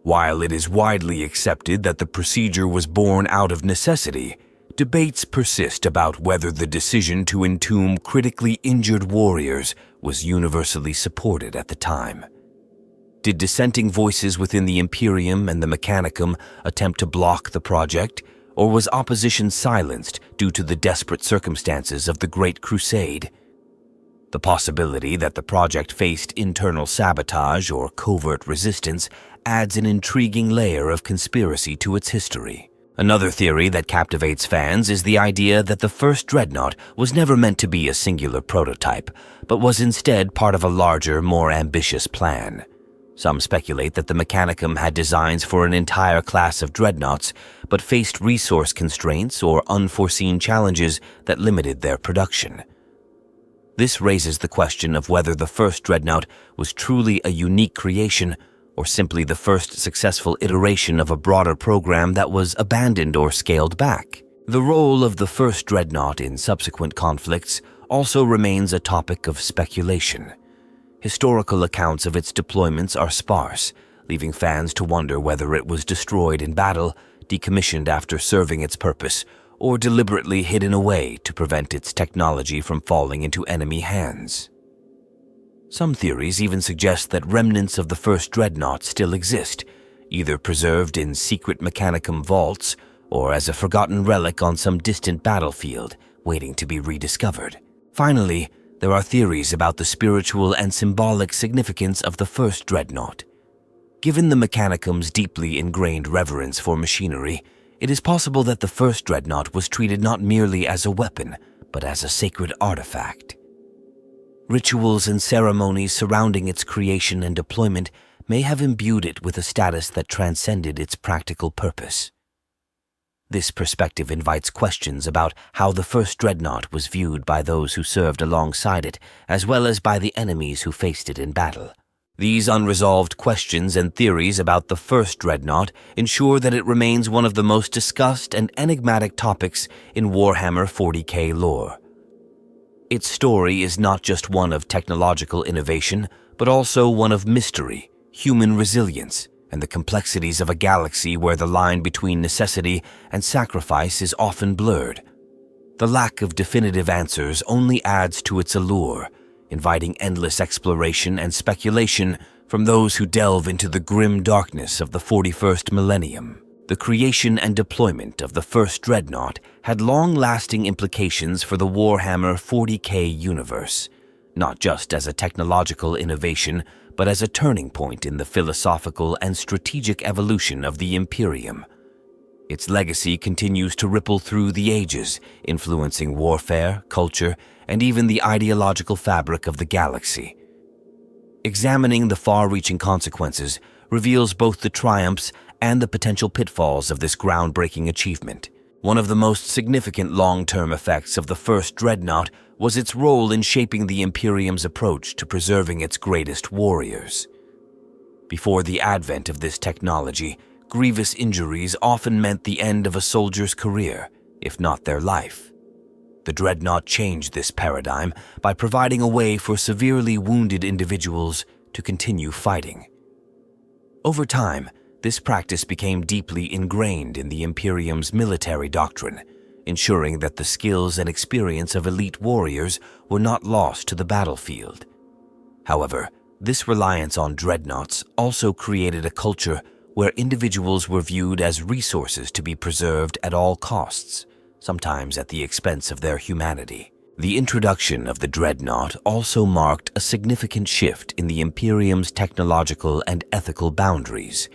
While it is widely accepted that the procedure was born out of necessity, debates persist about whether the decision to entomb critically injured warriors was universally supported at the time. Did dissenting voices within the Imperium and the Mechanicum attempt to block the project, or was opposition silenced due to the desperate circumstances of the Great Crusade? The possibility that the project faced internal sabotage or covert resistance adds an intriguing layer of conspiracy to its history. Another theory that captivates fans is the idea that the first Dreadnought was never meant to be a singular prototype, but was instead part of a larger, more ambitious plan. Some speculate that the Mechanicum had designs for an entire class of Dreadnoughts, but faced resource constraints or unforeseen challenges that limited their production. This raises the question of whether the first Dreadnought was truly a unique creation or simply the first successful iteration of a broader program that was abandoned or scaled back. The role of the first Dreadnought in subsequent conflicts also remains a topic of speculation. Historical accounts of its deployments are sparse, leaving fans to wonder whether it was destroyed in battle, decommissioned after serving its purpose, or deliberately hidden away to prevent its technology from falling into enemy hands. Some theories even suggest that remnants of the first Dreadnought still exist, either preserved in secret Mechanicum vaults or as a forgotten relic on some distant battlefield, waiting to be rediscovered. Finally, there are theories about the spiritual and symbolic significance of the first Dreadnought. Given the Mechanicum's deeply ingrained reverence for machinery, it is possible that the first Dreadnought was treated not merely as a weapon, but as a sacred artifact. Rituals and ceremonies surrounding its creation and deployment may have imbued it with a status that transcended its practical purpose. This perspective invites questions about how the first Dreadnought was viewed by those who served alongside it, as well as by the enemies who faced it in battle. These unresolved questions and theories about the first Dreadnought ensure that it remains one of the most discussed and enigmatic topics in Warhammer 40k lore. Its story is not just one of technological innovation, but also one of mystery, human resilience, and the complexities of a galaxy where the line between necessity and sacrifice is often blurred. The lack of definitive answers only adds to its allure, inviting endless exploration and speculation from those who delve into the grim darkness of the 41st millennium. The creation and deployment of the first Dreadnought had long-lasting implications for the Warhammer 40k universe, not just as a technological innovation, but as a turning point in the philosophical and strategic evolution of the Imperium. Its legacy continues to ripple through the ages, influencing warfare, culture, and even the ideological fabric of the galaxy. Examining the far-reaching consequences reveals both the triumphs and the potential pitfalls of this groundbreaking achievement. One of the most significant long-term effects of the first Dreadnought was its role in shaping the Imperium's approach to preserving its greatest warriors. Before the advent of this technology, grievous injuries often meant the end of a soldier's career, if not their life. The Dreadnought changed this paradigm by providing a way for severely wounded individuals to continue fighting. Over time, this practice became deeply ingrained in the Imperium's military doctrine, ensuring that the skills and experience of elite warriors were not lost to the battlefield. However, this reliance on dreadnoughts also created a culture where individuals were viewed as resources to be preserved at all costs, sometimes at the expense of their humanity. The introduction of the Dreadnought also marked a significant shift in the Imperium's technological and ethical boundaries.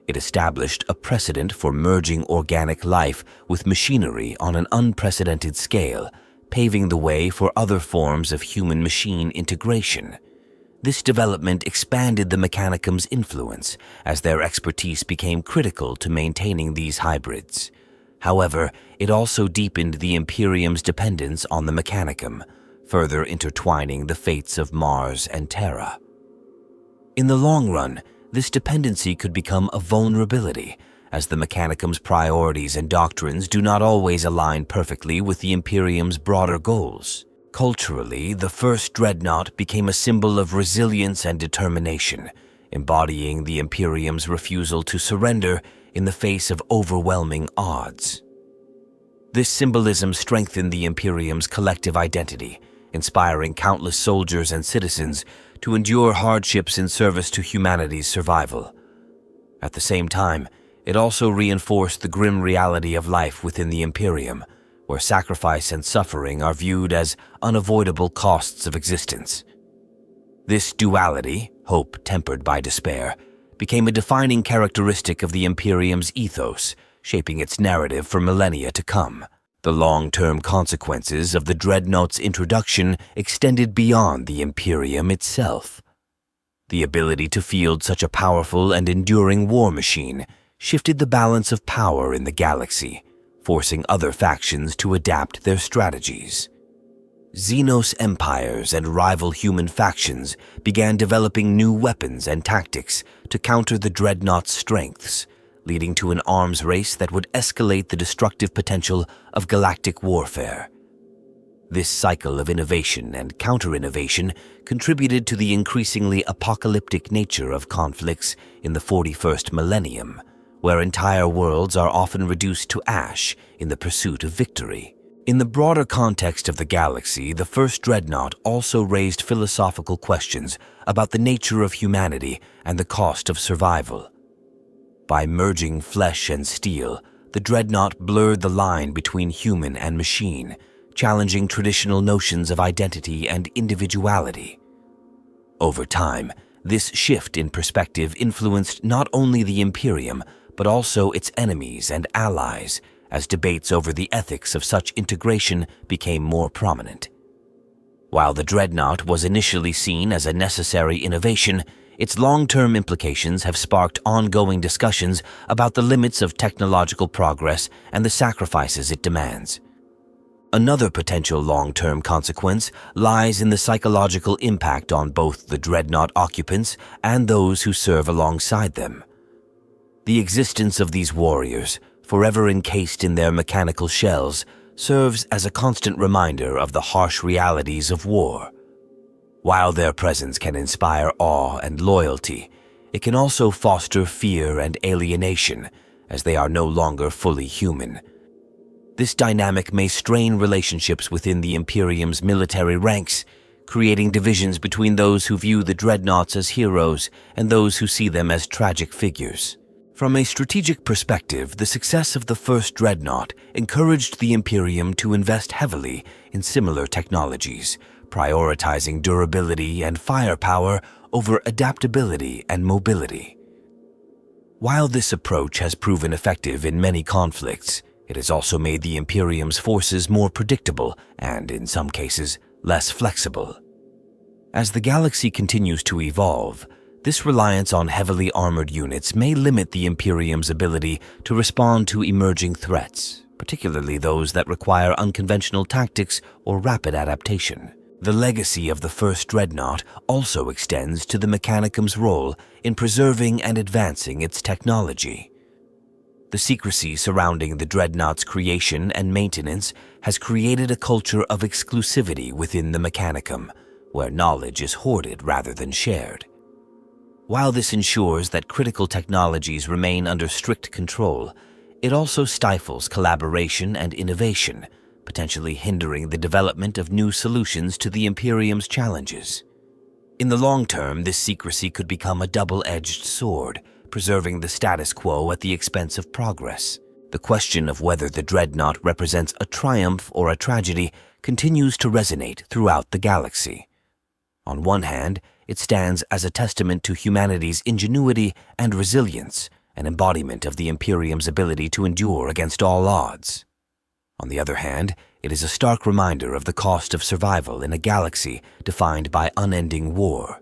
It established a precedent for merging organic life with machinery on an unprecedented scale, paving the way for other forms of human-machine integration. This development expanded the Mechanicum's influence as their expertise became critical to maintaining these hybrids. However, it also deepened the Imperium's dependence on the Mechanicum, further intertwining the fates of Mars and Terra. In the long run, this dependency could become a vulnerability, as the Mechanicum's priorities and doctrines do not always align perfectly with the Imperium's broader goals. Culturally, the first Dreadnought became a symbol of resilience and determination, embodying the Imperium's refusal to surrender in the face of overwhelming odds. This symbolism strengthened the Imperium's collective identity, inspiring countless soldiers and citizens to endure hardships in service to humanity's survival. At the same time, it also reinforced the grim reality of life within the Imperium, where sacrifice and suffering are viewed as unavoidable costs of existence. This duality, hope tempered by despair, became a defining characteristic of the Imperium's ethos, shaping its narrative for millennia to come. The long-term consequences of the Dreadnought's introduction extended beyond the Imperium itself. The ability to field such a powerful and enduring war machine shifted the balance of power in the galaxy, forcing other factions to adapt their strategies. Xenos empires and rival human factions began developing new weapons and tactics to counter the Dreadnought's strengths, leading to an arms race that would escalate the destructive potential of galactic warfare. This cycle of innovation and counter-innovation contributed to the increasingly apocalyptic nature of conflicts in the 41st millennium, where entire worlds are often reduced to ash in the pursuit of victory. In the broader context of the galaxy, the first Dreadnought also raised philosophical questions about the nature of humanity and the cost of survival. By merging flesh and steel, the Dreadnought blurred the line between human and machine, challenging traditional notions of identity and individuality. Over time, this shift in perspective influenced not only the Imperium, but also its enemies and allies, as debates over the ethics of such integration became more prominent. While the Dreadnought was initially seen as a necessary innovation, its long-term implications have sparked ongoing discussions about the limits of technological progress and the sacrifices it demands. Another potential long-term consequence lies in the psychological impact on both the Dreadnought occupants and those who serve alongside them. The existence of these warriors, forever encased in their mechanical shells, serves as a constant reminder of the harsh realities of war. While their presence can inspire awe and loyalty, it can also foster fear and alienation, as they are no longer fully human. This dynamic may strain relationships within the Imperium's military ranks, creating divisions between those who view the Dreadnoughts as heroes and those who see them as tragic figures. From a strategic perspective, the success of the first Dreadnought encouraged the Imperium to invest heavily in similar technologies, prioritizing durability and firepower over adaptability and mobility. While this approach has proven effective in many conflicts, it has also made the Imperium's forces more predictable and, in some cases, less flexible. As the galaxy continues to evolve, this reliance on heavily armored units may limit the Imperium's ability to respond to emerging threats, particularly those that require unconventional tactics or rapid adaptation. The legacy of the first Dreadnought also extends to the Mechanicum's role in preserving and advancing its technology. The secrecy surrounding the Dreadnought's creation and maintenance has created a culture of exclusivity within the Mechanicum, where knowledge is hoarded rather than shared. While this ensures that critical technologies remain under strict control, it also stifles collaboration and innovation, potentially hindering the development of new solutions to the Imperium's challenges. In the long term, this secrecy could become a double-edged sword, preserving the status quo at the expense of progress. The question of whether the Dreadnought represents a triumph or a tragedy continues to resonate throughout the galaxy. On one hand, it stands as a testament to humanity's ingenuity and resilience, an embodiment of the Imperium's ability to endure against all odds. On the other hand, it is a stark reminder of the cost of survival in a galaxy defined by unending war.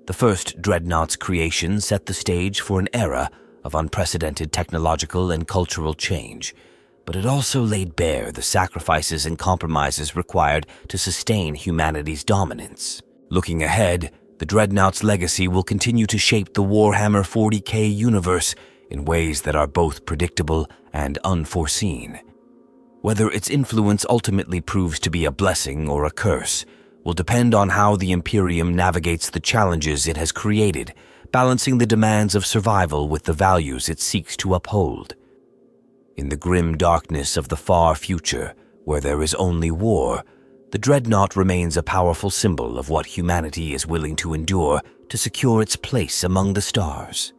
The first Dreadnought's creation set the stage for an era of unprecedented technological and cultural change, but it also laid bare the sacrifices and compromises required to sustain humanity's dominance. Looking ahead, the Dreadnought's legacy will continue to shape the Warhammer 40k universe in ways that are both predictable and unforeseen. Whether its influence ultimately proves to be a blessing or a curse will depend on how the Imperium navigates the challenges it has created, balancing the demands of survival with the values it seeks to uphold. In the grim darkness of the far future, where there is only war, the Dreadnought remains a powerful symbol of what humanity is willing to endure to secure its place among the stars.